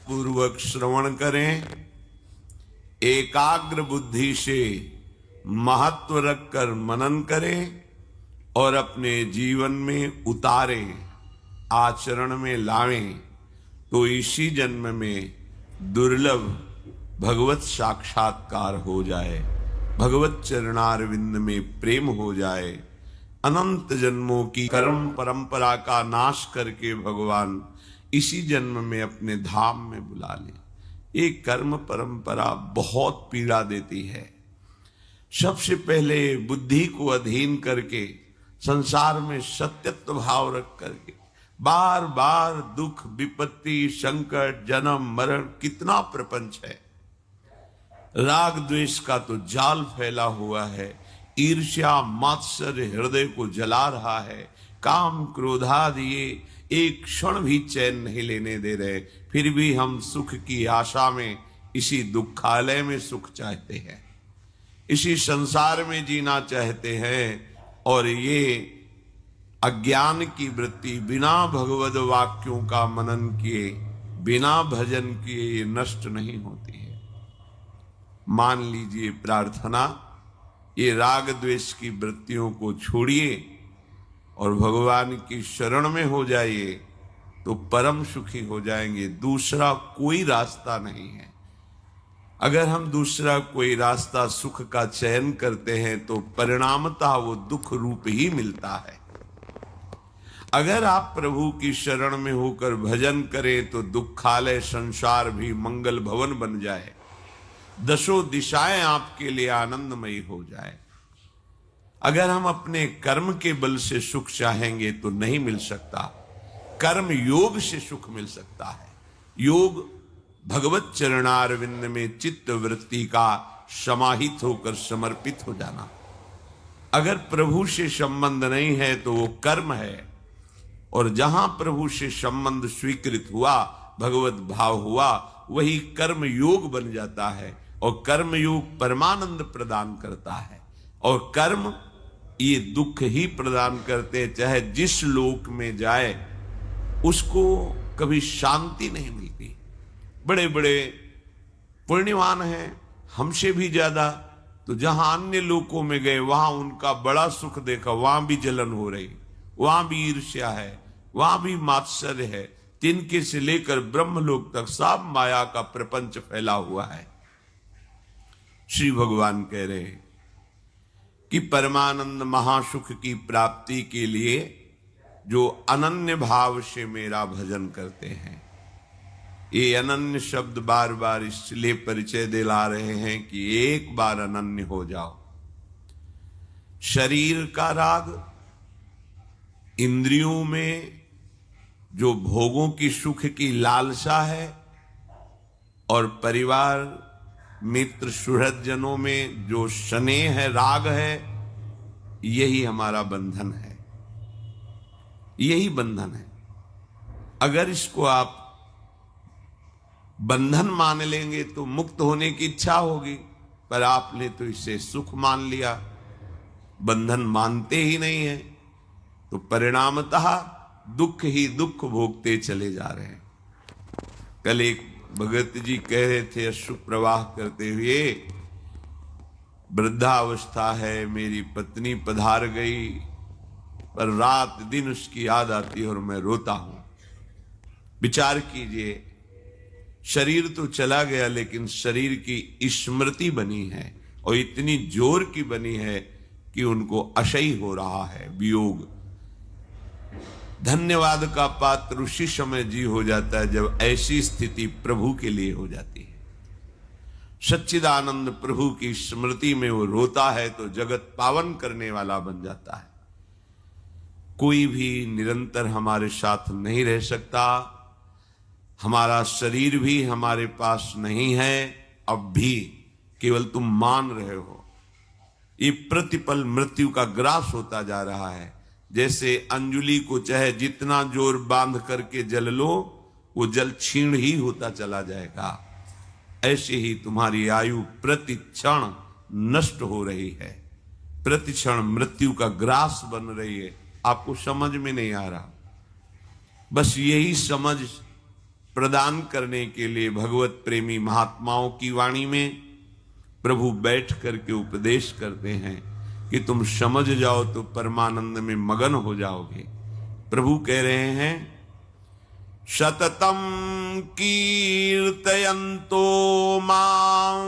पूर्वक श्रवण करें, एकाग्र बुद्धि से महत्व रखकर मनन करें और अपने जीवन में उतारें, आचरण में लावें, तो इसी जन्म में दुर्लभ भगवत साक्षात्कार हो जाए, भगवत चरणारविंद में प्रेम हो जाए। अनंत जन्मों की कर्म परंपरा का नाश करके भगवान इसी जन्म में अपने धाम में बुला ले। ये कर्म परंपरा बहुत पीड़ा देती है। सबसे पहले बुद्धि को अधीन करके संसार में सत्यत्व भाव रख करके बार बार दुख विपत्ति संकट जन्म मरण, कितना प्रपंच है। राग द्वेष का तो जाल फैला हुआ है, ईर्ष्या मात्सर्य हृदय को जला रहा है, काम क्रोधादि ये एक क्षण भी चैन नहीं लेने दे रहे। फिर भी हम सुख की आशा में इसी दुखालय में सुख चाहते हैं, इसी संसार में जीना चाहते हैं। और ये अज्ञान की वृत्ति बिना भगवद वाक्यों का मनन किए, बिना भजन किए ये नष्ट नहीं होती है। मान लीजिए प्रार्थना, ये राग द्वेष की वृत्तियों को छोड़िए और भगवान की शरण में हो जाइए, तो परम सुखी हो जाएंगे। दूसरा कोई रास्ता नहीं है। अगर हम दूसरा कोई रास्ता सुख का चयन करते हैं तो परिणामतः वो दुख रूप ही मिलता है। अगर आप प्रभु की शरण में होकर भजन करें तो दुखालय संसार भी मंगल भवन बन जाए, दसों दिशाएं आपके लिए आनंदमयी हो जाए। अगर हम अपने कर्म के बल से सुख चाहेंगे तो नहीं मिल सकता, कर्म योग से सुख मिल सकता है। योग भगवत चरणारविंद में चित्त वृत्ति का समाहित होकर समर्पित हो जाना। अगर प्रभु से संबंध नहीं है तो वो कर्म है, और जहां प्रभु से संबंध स्वीकृत हुआ, भगवत भाव हुआ, वही कर्म योग बन जाता है। और कर्म योग परमानंद प्रदान करता है, और कर्म ये दुख ही प्रदान करते, चाहे जिस लोक में जाए उसको कभी शांति नहीं मिलती। बड़े बड़े पुण्यवान हैं हमसे भी ज्यादा, तो जहां अन्य लोकों में गए वहां उनका बड़ा सुख देखा, वहां भी जलन हो रही, वहां भी ईर्ष्या है, वहां भी मात्सर्य है। तिनके से लेकर ब्रह्मलोक तक सब माया का प्रपंच फैला हुआ है। श्री भगवान कह रहे हैं कि परमानंद महासुख की प्राप्ति के लिए जो अनन्य भाव से मेरा भजन करते हैं, ये अनन्य शब्द बार बार इसलिए परिचय दिला रहे हैं कि एक बार अनन्य हो जाओ। शरीर का राग, इंद्रियों में जो भोगों की सुख की लालसा है, और परिवार मित्र सुहृदजनों में जो स्नेह है, राग है, यही हमारा बंधन है, यही बंधन है। अगर इसको आप बंधन मान लेंगे तो मुक्त होने की इच्छा होगी, पर आपने तो इसे सुख मान लिया, बंधन मानते ही नहीं है, तो परिणामतः दुख ही दुख भोगते चले जा रहे हैं। कल एक भगत जी कह रहे थे अश्रु प्रवाह करते हुए, वृद्धावस्था है, मेरी पत्नी पधार गई, पर रात दिन उसकी याद आती है और मैं रोता हूं। विचार कीजिए, शरीर तो चला गया लेकिन शरीर की स्मृति बनी है, और इतनी जोर की बनी है कि उनको असह्य हो रहा है वियोग। धन्यवाद का पात्र उसी समय जी हो जाता है जब ऐसी स्थिति प्रभु के लिए हो जाती है। सच्चिदानंद प्रभु की स्मृति में वो रोता है तो जगत पावन करने वाला बन जाता है। कोई भी निरंतर हमारे साथ नहीं रह सकता। हमारा शरीर भी हमारे पास नहीं है अब भी, केवल तुम मान रहे हो। ये प्रतिपल मृत्यु का ग्रास होता जा रहा है। जैसे अंजुली को चाहे जितना जोर बांध करके जल लो, वो जल क्षीण ही होता चला जाएगा। ऐसे ही तुम्हारी आयु प्रति क्षण नष्ट हो रही है, प्रति क्षण मृत्यु का ग्रास बन रही है। आपको समझ में नहीं आ रहा। बस यही समझ प्रदान करने के लिए भगवत प्रेमी महात्माओं की वाणी में प्रभु बैठ करके उपदेश करते हैं कि तुम समझ जाओ तो परमानंद में मगन हो जाओगे। प्रभु कह रहे हैं, सततम कीर्तयन्तो मां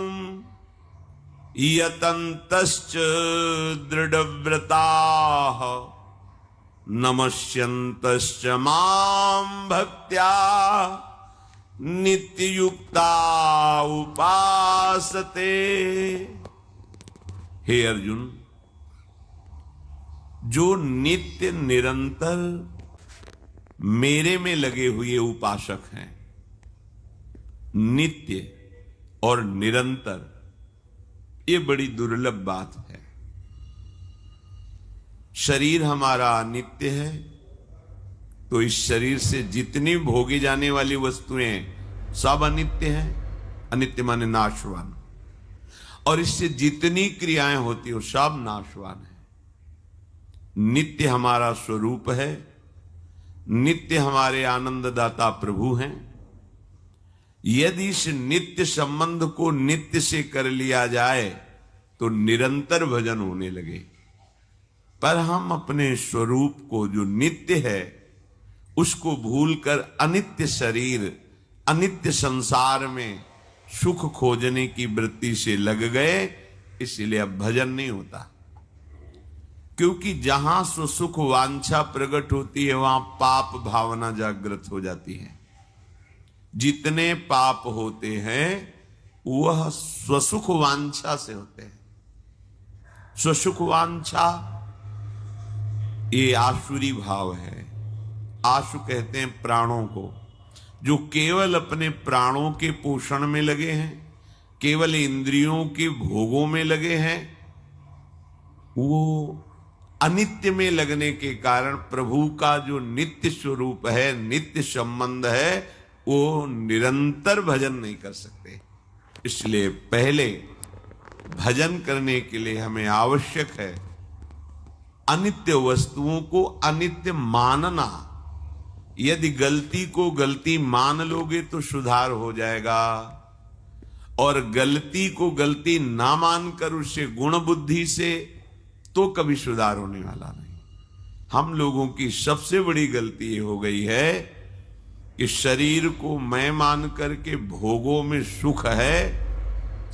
यतन्तश्च दृढ़व्रताः नमस्यन्तश्च मां भक्त्या नित्ययुक्ता उपासते। हे अर्जुन, जो नित्य निरंतर मेरे में लगे हुए उपासक हैं, नित्य और निरंतर, ये बड़ी दुर्लभ बात है। शरीर हमारा नित्य है, तो इस शरीर से जितनी भोगी जाने वाली वस्तुएं सब अनित्य हैं। अनित्य माने नाशवान। और इससे जितनी क्रियाएं होती हो सब नाशवान है। नित्य हमारा स्वरूप है, नित्य हमारे आनंददाता प्रभु हैं। यदि इस नित्य संबंध को नित्य से कर लिया जाए तो निरंतर भजन होने लगे। पर हम अपने स्वरूप को जो नित्य है उसको भूलकर अनित्य शरीर, अनित्य संसार में सुख खोजने की वृत्ति से लग गए, इसलिए अब भजन नहीं होता। क्योंकि जहां सुख वांछा प्रकट होती है वहां पाप भावना जागृत हो जाती है। जितने पाप होते हैं वह स्वसुख वांछा से होते हैं। स्वसुख वांछा ये आसुरी भाव है। आशु कहते हैं प्राणों को, जो केवल अपने प्राणों के पोषण में लगे हैं, केवल इंद्रियों के भोगों में लगे हैं। वो अनित्य में लगने के कारण प्रभु का जो नित्य स्वरूप है, नित्य संबंध है, वो निरंतर भजन नहीं कर सकते। इसलिए पहले भजन करने के लिए हमें आवश्यक है अनित्य वस्तुओं को अनित्य मानना। यदि गलती को गलती मान लोगे तो सुधार हो जाएगा, और गलती को गलती ना मानकर उससे गुण बुद्धि से तो कभी सुधार होने वाला नहीं। हम लोगों की सबसे बड़ी गलती ये हो गई है कि शरीर को मैं मान करके भोगों में सुख है,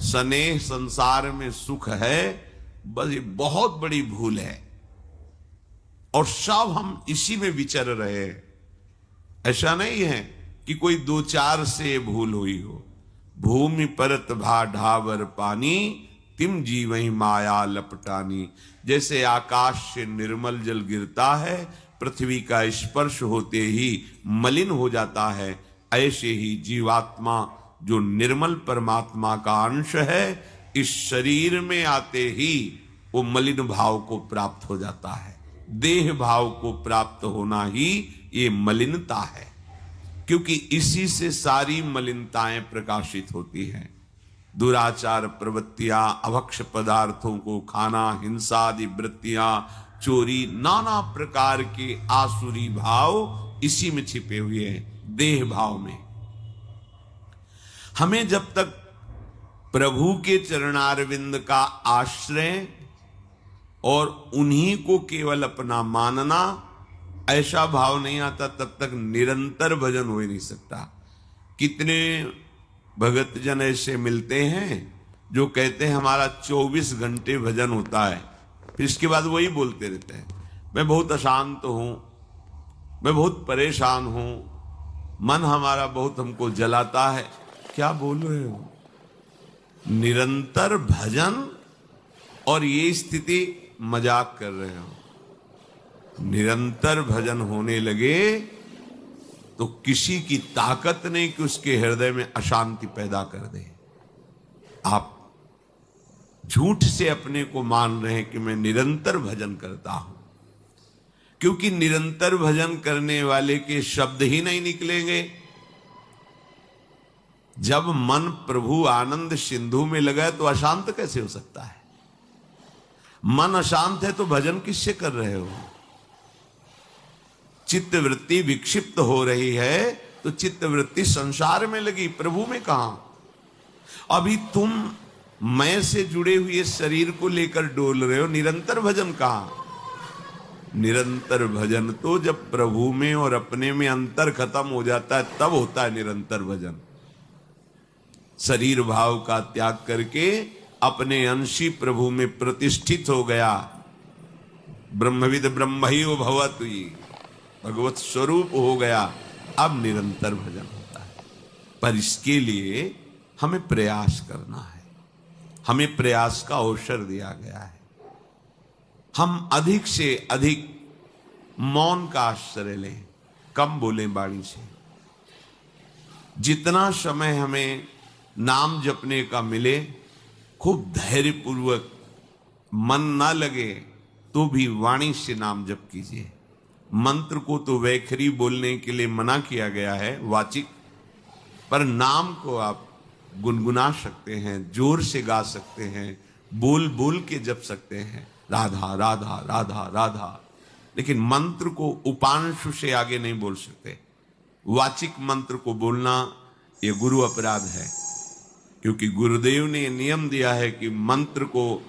स्नेह संसार में सुख है, बस ये बहुत बड़ी भूल है। और सब हम इसी में विचर रहे हैं। ऐसा नहीं है कि कोई दो चार से भूल हुई हो। भूमि परत भा ढावर पानी, तिम जीवहि माया लपटानी। जैसे आकाश से निर्मल जल गिरता है, पृथ्वी का स्पर्श होते ही मलिन हो जाता है, ऐसे ही जीवात्मा जो निर्मल परमात्मा का अंश है, इस शरीर में आते ही वो मलिन भाव को प्राप्त हो जाता है। देह भाव को प्राप्त होना ही ये मलिनता है, क्योंकि इसी से सारी मलिनताएं प्रकाशित होती हैं। दुराचार प्रवृत्तियां, अभक्ष पदार्थों को खाना, हिंसा आदि वृत्तियां, चोरी, नाना प्रकार के आसुरी भाव इसी में छिपे हुए हैं, देह भाव में। हमें जब तक प्रभु के चरणारविंद का आश्रय और उन्हीं को केवल अपना मानना ऐसा भाव नहीं आता, तब तक निरंतर भजन हो ही नहीं सकता। कितने भगत जन ऐसे मिलते हैं जो कहते हैं हमारा 24 घंटे भजन होता है, फिर इसके बाद वही बोलते रहते हैं, मैं बहुत अशांत हूं, मैं बहुत परेशान हूं, मन हमारा बहुत हमको जलाता है। क्या बोल रहे हो? निरंतर भजन और ये स्थिति मजाक कर रहे हो। निरंतर भजन होने लगे तो किसी की ताकत नहीं कि उसके हृदय में अशांति पैदा कर दे। आप झूठ से अपने को मान रहे हैं कि मैं निरंतर भजन करता हूं, क्योंकि निरंतर भजन करने वाले के शब्द ही नहीं निकलेंगे। जब मन प्रभु आनंद सिंधु में लगा तो अशांत कैसे हो सकता है? मन अशांत है तो भजन किससे कर रहे हो? चित्त वृत्ति विक्षिप्त हो रही है तो चित्त वृत्ति संसार में लगी, प्रभु में कहां। अभी तुम मैं से जुड़े हुए शरीर को लेकर डोल रहे हो, निरंतर भजन कहां। निरंतर भजन तो जब प्रभु में और अपने में अंतर खत्म हो जाता है तब होता है निरंतर भजन। शरीर भाव का त्याग करके अपने अंशी प्रभु में प्रतिष्ठित हो गया। ब्रह्मविद ब्रह्मैव भवति, भगवत स्वरूप हो गया, अब निरंतर भजन होता है। पर इसके लिए हमें प्रयास करना है, हमें प्रयास का अवसर दिया गया है। हम अधिक से अधिक मौन का आश्रय लें, कम बोलें वाणी से। जितना समय हमें नाम जपने का मिले, खूब धैर्यपूर्वक, मन ना लगे तो भी वाणी से नाम जप कीजिए। मंत्र को तो वैखरी बोलने के लिए मना किया गया है, वाचिक, पर नाम को आप गुनगुना सकते हैं, जोर से गा सकते हैं, बोल बोल के जप सकते हैं, राधा राधा राधा राधा। लेकिन मंत्र को उपांशु से आगे नहीं बोल सकते। वाचिक मंत्र को बोलना ये गुरु अपराध है, क्योंकि गुरुदेव ने नियम दिया है कि मंत्र को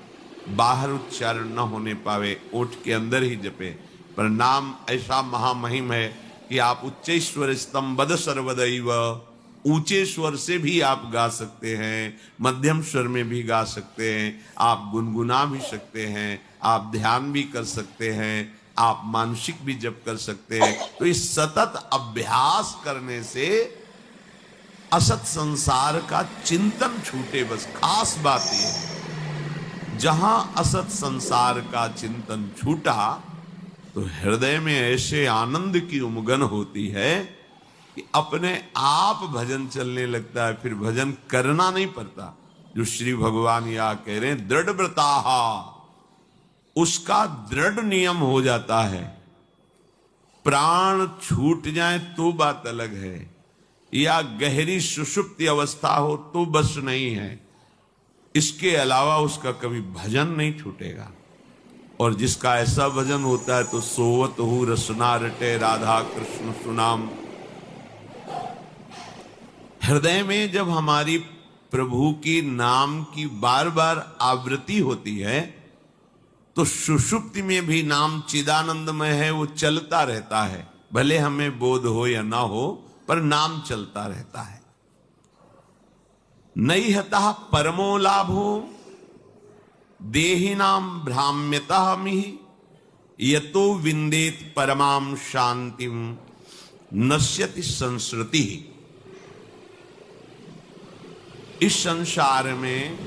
बाहर उच्चारण न होने पावे, ओठ के अंदर ही जपे। पर नाम ऐसा महामहिम है कि आप उच्चैश्वर स्तंभद सर्वदैव, ऊंचे स्वर से भी आप गा सकते हैं, मध्यम स्वर में भी गा सकते हैं, आप गुनगुना भी सकते हैं, आप ध्यान भी कर सकते हैं, आप मानसिक भी जप कर सकते हैं। तो इस सतत अभ्यास करने से असत संसार का चिंतन छूटे। बस खास बात यह है, जहां असत संसार का चिंतन छूटा तो हृदय में ऐसे आनंद की उमगन होती है कि अपने आप भजन चलने लगता है, फिर भजन करना नहीं पड़ता। जो श्री भगवान या कह रहे हैं दृढ़ व्रताहा, उसका दृढ़ नियम हो जाता है। प्राण छूट जाए तो बात अलग है, या गहरी सुषुप्ति अवस्था हो तो बस नहीं है, इसके अलावा उसका कभी भजन नहीं छूटेगा। और जिसका ऐसा भजन होता है तो सोवत हूँ रसना रटे राधा कृष्ण सुनाम। हृदय में जब हमारी प्रभु की नाम की बार बार आवृत्ति होती है तो सुषुप्ति में भी नाम चिदानंदमय है, वो चलता रहता है। भले हमें बोध हो या ना हो, पर नाम चलता रहता है। नैहतः परमो लाभो देहिनाम भ्राम्यतः मिहि, यतो विंदेत परमाम शांतिम नश्यति संस्कृति। इस संसार में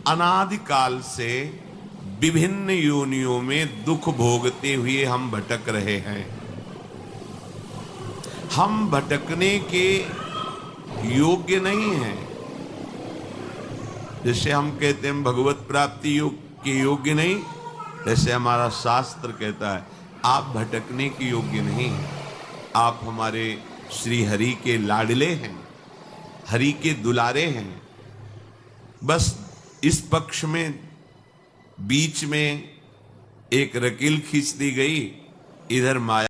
अनादिकाल से विभिन्न योनियों में दुख भोगते हुए हम भटक रहे हैं। हम भटकने के योग्य नहीं हैं। जैसे हम कहते हैं भगवत प्राप्ति के योग्य नहीं, जैसे हमारा शास्त्र कहता है आप भटकने के योग्य नहीं हैं। आप हमारे श्री हरि के लाडले हैं, हरि के दुलारे हैं। बस इस पक्ष में बीच में एक रकील खींच दी गई, इधर माया